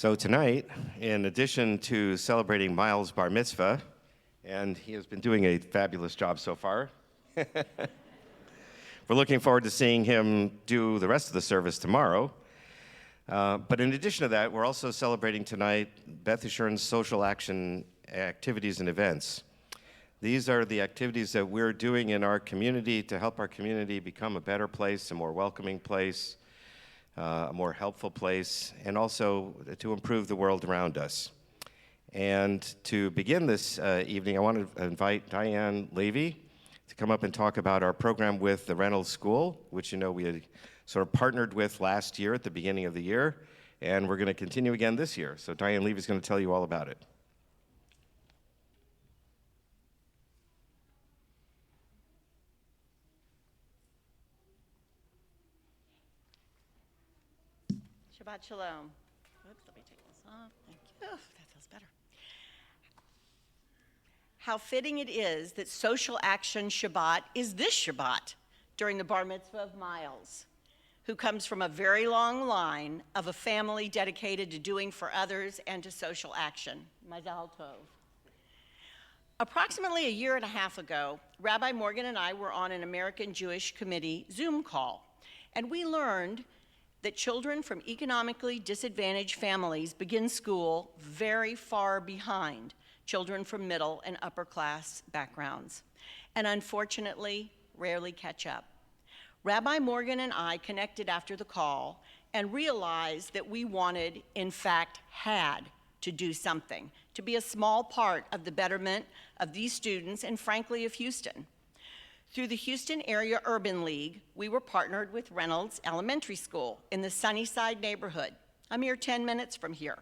So tonight, in addition to celebrating Miles' bar mitzvah, and he has been doing a fabulous job so far, we're looking forward to seeing him do the rest of the service tomorrow. But in addition to that, we're also celebrating tonight Beth Yeshurun's social action activities and events. These are the activities that we're doing in our community to help our community become a better place, a more welcoming place, a more helpful place, and also to improve the world around us. And to begin this evening, I want to invite Diane Levy to come up and talk about our program with the Reynolds School, which we had sort of partnered with last year at the beginning of the year, and we're going to continue again this year. So Diane Levy is going to tell you all about it. Shabbat shalom. Oops, let me take this off. Thank you. Oh, that feels better. How fitting it is that Social Action Shabbat is this Shabbat during the bar mitzvah of Miles, who comes from a very long line of a family dedicated to doing for others and to social action. Mazal tov. Approximately a year and a half ago, Rabbi Morgan and I were on an American Jewish Committee Zoom call, and we learned that children from economically disadvantaged families begin school very far behind children from middle and upper class backgrounds, and unfortunately, rarely catch up. Rabbi Morgan and I connected after the call and realized that we wanted, in fact, had to do something to be a small part of the betterment of these students and, frankly, of Houston. Through the Houston Area Urban League, we were partnered with Reynolds Elementary School in the Sunnyside neighborhood, a mere 10 minutes from here.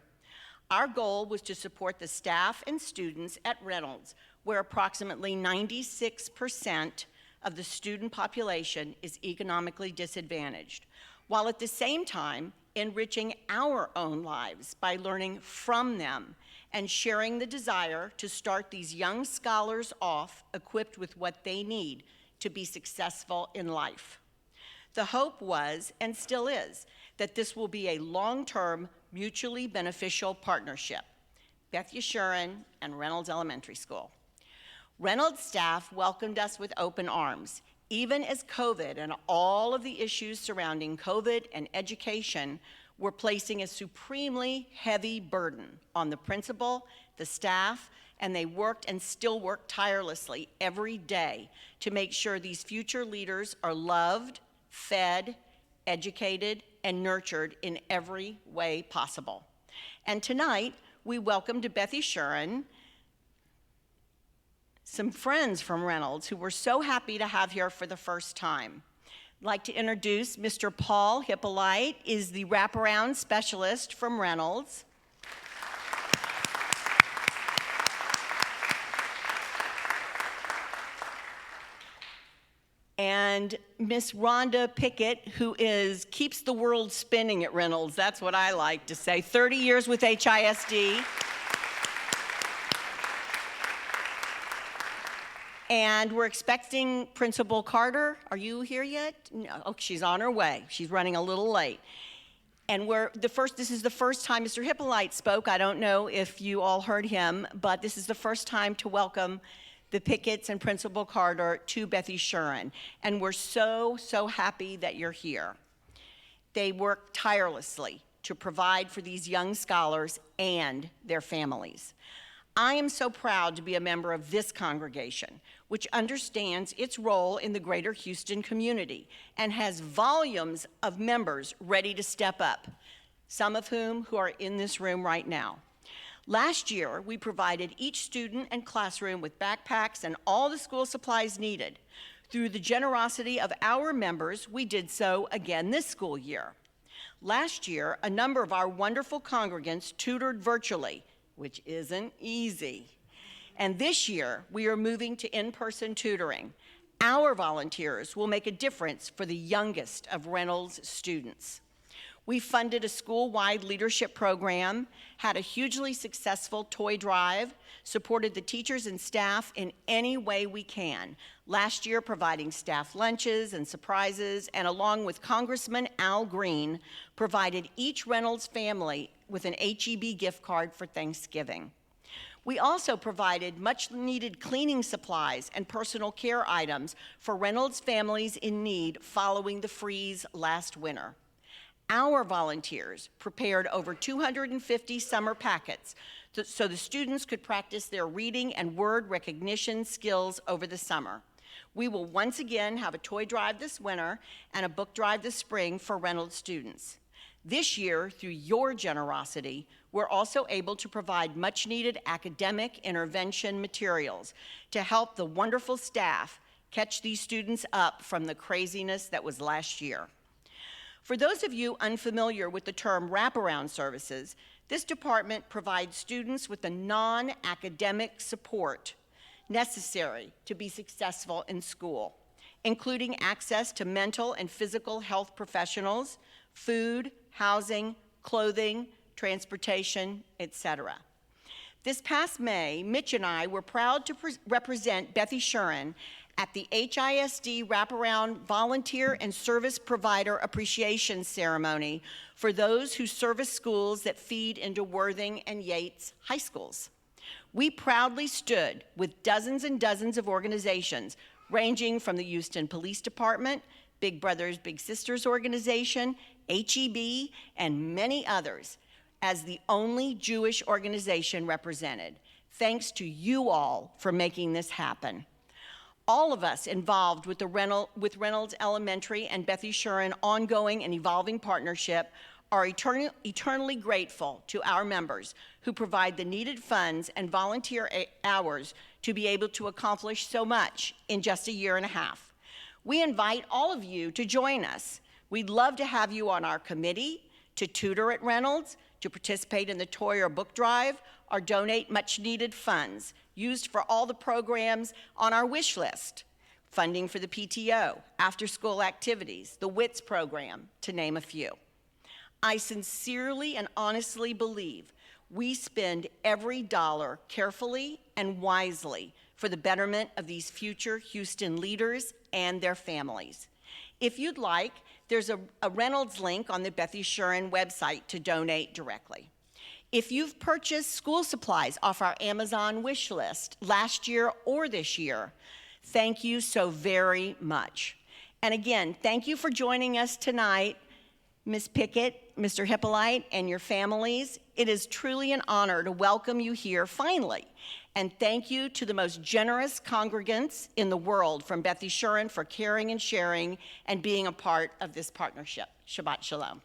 Our goal was to support the staff and students at Reynolds, where approximately 96% of the student population is economically disadvantaged, while at the same time enriching our own lives by learning from them and sharing the desire to start these young scholars off equipped with what they need to be successful in life. The hope was, and still is, that this will be a long-term, mutually beneficial partnership, Beth Yeshurun and Reynolds Elementary School. Reynolds staff welcomed us with open arms, even as COVID and all of the issues surrounding COVID and education were placing a supremely heavy burden on the principal, the staff, and they worked and still work tirelessly every day to make sure these future leaders are loved, fed, educated, and nurtured in every way possible. And tonight, we welcome to Beth Yeshurun some friends from Reynolds who we're so happy to have here for the first time. I'd like to introduce Mr. Paul Hippolyte, is the wraparound specialist from Reynolds. And Miss Rhonda Pickett, who keeps the world spinning at Reynolds. That's what I like to say. 30 years with HISD. And we're expecting Principal Carter. Are you here yet? No. Oh, she's on her way. She's running a little late. And this is the first time Mr. Hippolyte spoke. I don't know if you all heard him, but this is the first time to welcome the Picketts and Principal Carter to Beth Yeshurun. And we're so, so happy that you're here. They work tirelessly to provide for these young scholars and their families. I am so proud to be a member of this congregation, which understands its role in the greater Houston community and has volumes of members ready to step up, some of whom who are in this room right now. Last year, we provided each student and classroom with backpacks and all the school supplies needed. Through the generosity of our members, we did so again this school year. Last year, a number of our wonderful congregants tutored virtually, which isn't easy. And this year, we are moving to in-person tutoring. Our volunteers will make a difference for the youngest of Reynolds students. We funded a school-wide leadership program, had a hugely successful toy drive, supported the teachers and staff in any way we can, last year providing staff lunches and surprises, and along with Congressman Al Green, provided each Reynolds family with an HEB gift card for Thanksgiving. We also provided much-needed cleaning supplies and personal care items for Reynolds families in need following the freeze last winter. Our volunteers prepared over 250 summer packets so the students could practice their reading and word recognition skills over the summer. We will once again have a toy drive this winter and a book drive this spring for Reynolds students. This year, through your generosity, we're also able to provide much-needed academic intervention materials to help the wonderful staff catch these students up from the craziness that was last year. For those of you unfamiliar with the term wraparound services, this department provides students with the non-academic support necessary to be successful in school, including access to mental and physical health professionals, food, housing, clothing, transportation, etc. This past May, Mitch and I were proud to represent Beth Yeshurun at the HISD Wraparound Volunteer and Service Provider Appreciation Ceremony for those who service schools that feed into Worthing and Yates high schools. We proudly stood with dozens and dozens of organizations, ranging from the Houston Police Department, Big Brothers Big Sisters organization, HEB, and many others, as the only Jewish organization represented. Thanks to you all for making this happen. All of us involved with Reynolds Elementary and Beth Yeshurun ongoing and evolving partnership are eternally grateful to our members who provide the needed funds and volunteer hours to be able to accomplish so much in just a year and a half. We invite all of you to join us. We'd love to have you on our committee, to tutor at Reynolds, to participate in the toy or book drive, or donate much-needed funds used for all the programs on our wish list, funding for the PTO, after-school activities, the WITS program, to name a few. I sincerely and honestly believe we spend every dollar carefully and wisely for the betterment of these future Houston leaders and their families. If you'd like, there's a Reynolds link on the Beth Yeshurun website to donate directly. If you've purchased school supplies off our Amazon wish list last year or this year, thank you so very much. And again, thank you for joining us tonight, Ms. Pickett, Mr. Hippolyte, and your families. It is truly an honor to welcome you here finally. And thank you to the most generous congregants in the world from Beth Yeshurun for caring and sharing and being a part of this partnership. Shabbat Shalom.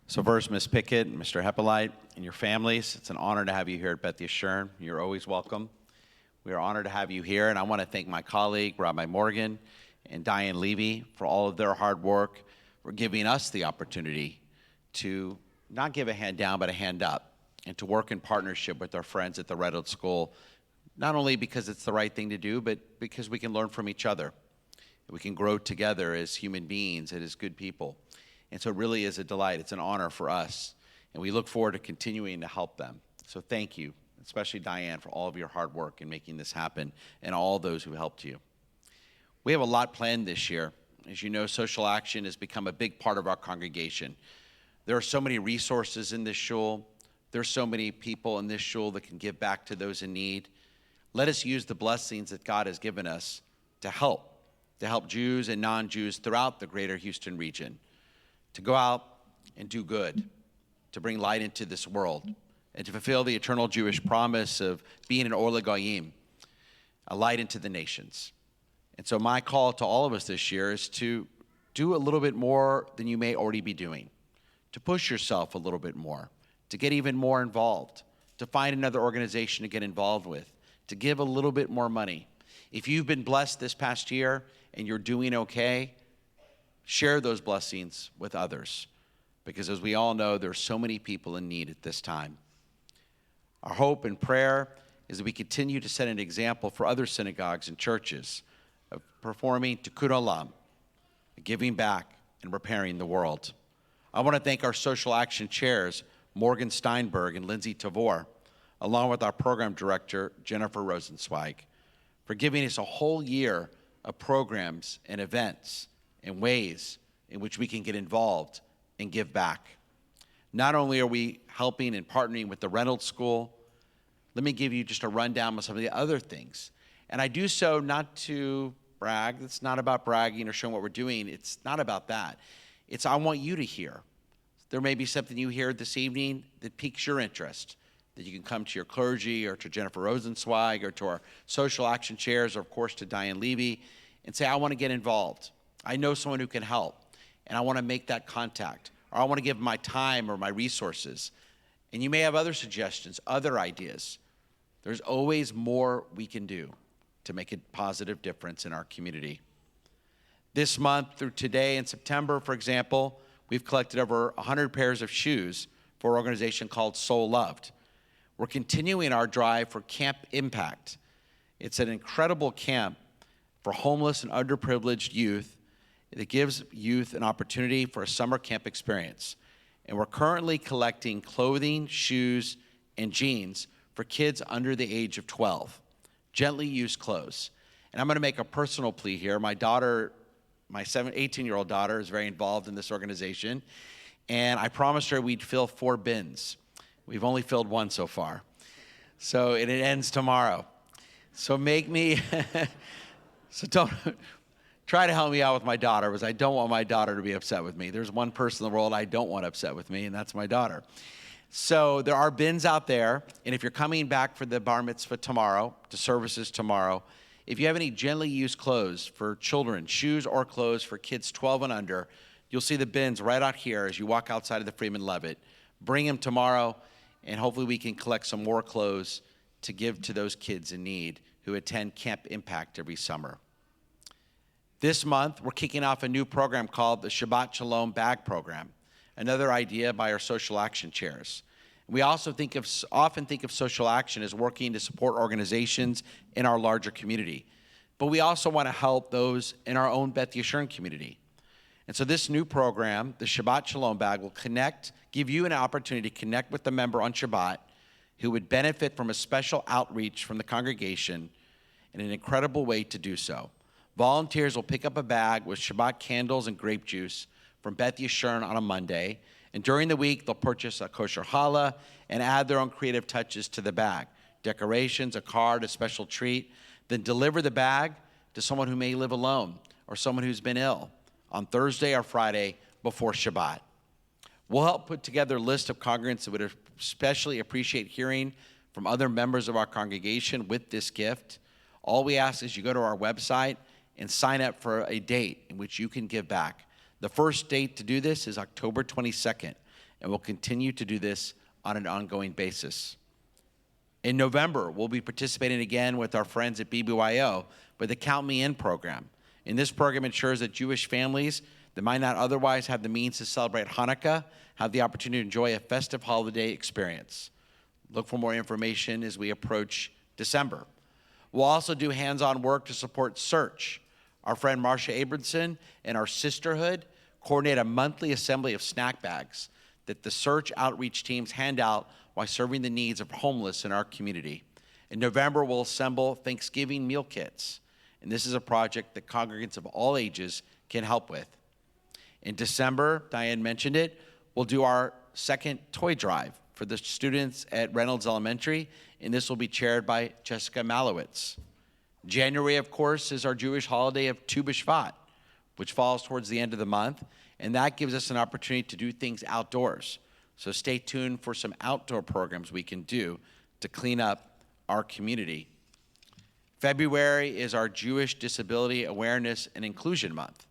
So first, Ms. Pickett, Mr. Hippolyte, and your families, it's an honor to have you here at Beth Yeshurun. You're always welcome. We are honored to have you here, and I want to thank my colleague, Rabbi Morgan, and Diane Levy for all of their hard work, for giving us the opportunity to not give a hand down, but a hand up, and to work in partnership with our friends at the Reynolds School, not only because it's the right thing to do, but because we can learn from each other. We can grow together as human beings and as good people. And so it really is a delight. It's an honor for us. And we look forward to continuing to help them. So thank you, especially Diane, for all of your hard work in making this happen, and all those who helped you. We have a lot planned this year. As you know, social action has become a big part of our congregation. There are so many resources in this shul. There's so many people in this shul that can give back to those in need. Let us use the blessings that God has given us to help Jews and non-Jews throughout the greater Houston region, to go out and do good, to bring light into this world, and to fulfill the eternal Jewish promise of being an Or LaGoyim, a light into the nations. And so my call to all of us this year is to do a little bit more than you may already be doing, to push yourself a little bit more, to get even more involved, to find another organization to get involved with, to give a little bit more money. If you've been blessed this past year and you're doing okay, share those blessings with others, because as we all know, there are so many people in need at this time. Our hope and prayer is that we continue to set an example for other synagogues and churches of performing tikkun olam, giving back and repairing the world. I want to thank our social action chairs, Morgan Steinberg and Lindsay Tavor, along with our program director, Jennifer Rosenzweig, for giving us a whole year of programs and events and ways in which we can get involved and give back. Not only are we helping and partnering with the Reynolds School, let me give you just a rundown of some of the other things. And I do so not to brag. It's not about bragging or showing what we're doing. It's not about that. It's I want you to hear. There may be something you hear this evening that piques your interest, that you can come to your clergy or to Jennifer Rosenzweig or to our social action chairs or, of course, to Diane Levy and say, I want to get involved. I know someone who can help, and I want to make that contact, or I want to give my time or my resources. And you may have other suggestions, other ideas. There's always more we can do to make a positive difference in our community. This month through today in September, for example, we've collected over 100 pairs of shoes for an organization called Soul Loved. We're continuing our drive for Camp Impact. It's an incredible camp for homeless and underprivileged youth that gives youth an opportunity for a summer camp experience. And we're currently collecting clothing, shoes, and jeans for kids under the age of 12, gently used clothes. And I'm going to make a personal plea here. My daughter, my 18-year-old daughter, is very involved in this organization, and I promised her we'd fill 4 bins. We've only filled 1 so far. So it ends tomorrow. So make me, so don't, try to help me out with my daughter, because I don't want my daughter to be upset with me. There's one person in the world I don't want upset with me, and that's my daughter. So there are bins out there, and if you're coming back for the bar mitzvah tomorrow, to services tomorrow, if you have any gently used clothes for children, shoes or clothes for kids 12 and under, you'll see the bins right out here as you walk outside of the Freeman Levitt. Bring them tomorrow, and hopefully we can collect some more clothes to give to those kids in need who attend Camp Impact every summer. This month, we're kicking off a new program called the Shabbat Shalom Bag Program, another idea by our social action chairs. We also often think of social action as working to support organizations in our larger community. But we also want to help those in our own Beth Yeshurun community. And so this new program, the Shabbat Shalom Bag, will give you an opportunity to connect with the member on Shabbat who would benefit from a special outreach from the congregation and an incredible way to do so. Volunteers will pick up a bag with Shabbat candles and grape juice from Beth Yeshurun on a Monday, and during the week, they'll purchase a kosher challah and add their own creative touches to the bag, decorations, a card, a special treat, then deliver the bag to someone who may live alone or someone who's been ill on Thursday or Friday before Shabbat. We'll help put together a list of congregants that would especially appreciate hearing from other members of our congregation with this gift. All we ask is you go to our website and sign up for a date in which you can give back. The first date to do this is October 22nd, and we'll continue to do this on an ongoing basis. In November, we'll be participating again with our friends at BBYO with the Count Me In program. And this program ensures that Jewish families that might not otherwise have the means to celebrate Hanukkah have the opportunity to enjoy a festive holiday experience. Look for more information as we approach December. We'll also do hands-on work to support Search. Our friend Marcia Abramson and our sisterhood coordinate a monthly assembly of snack bags that the Search outreach teams hand out while serving the needs of homeless in our community. In November, we'll assemble Thanksgiving meal kits, and this is a project that congregants of all ages can help with. In December, Diane mentioned it, we'll do our second toy drive for the students at Reynolds Elementary, and this will be chaired by Jessica Malowitz. January, of course, is our Jewish holiday of Tu B'Shvat, which falls towards the end of the month, and that gives us an opportunity to do things outdoors. So stay tuned for some outdoor programs we can do to clean up our community. February is our Jewish Disability Awareness and Inclusion Month,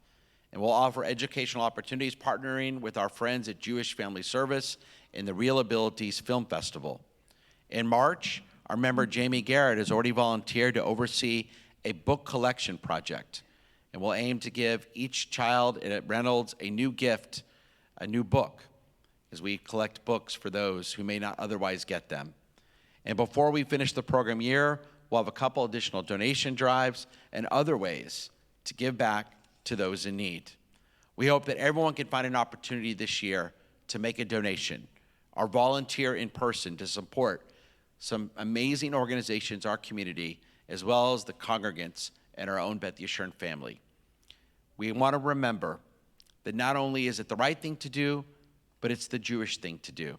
and we'll offer educational opportunities partnering with our friends at Jewish Family Service and the Real Abilities Film Festival. In March, our member Jamie Garrett has already volunteered to oversee a book collection project, and we'll aim to give each child at Reynolds a new gift, a new book, as we collect books for those who may not otherwise get them. And before we finish the program year, we'll have a couple additional donation drives and other ways to give back to those in need. We hope that everyone can find an opportunity this year to make a donation or volunteer in person to support some amazing organizations in our community, as well as the congregants and our own Beth Yeshurun family. We want to remember that not only is it the right thing to do, but it's the Jewish thing to do.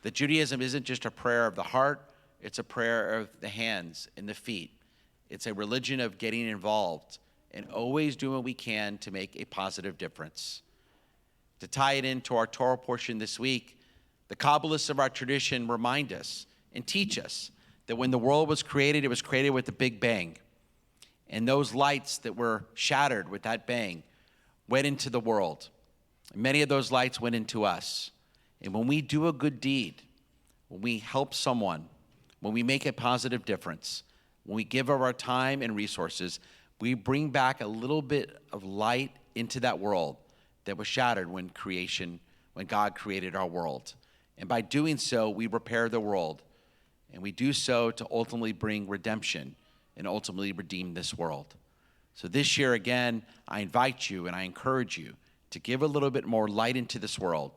That Judaism isn't just a prayer of the heart, it's a prayer of the hands and the feet. It's a religion of getting involved and always doing what we can to make a positive difference. To tie it into our Torah portion this week, the Kabbalists of our tradition remind us and teach us that when the world was created, it was created with a big bang. And those lights that were shattered with that bang went into the world. Many of those lights went into us. And when we do a good deed, when we help someone, when we make a positive difference, when we give of our time and resources, we bring back a little bit of light into that world that was shattered when God created our world. And by doing so, we repair the world. And we do so to ultimately bring redemption and ultimately redeem this world. So this year, again, I invite you and I encourage you to give a little bit more light into this world,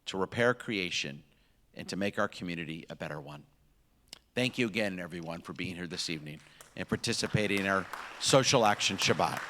to repair creation, and to make our community a better one. Thank you again, everyone, for being here this evening and participating in our Social Action Shabbat.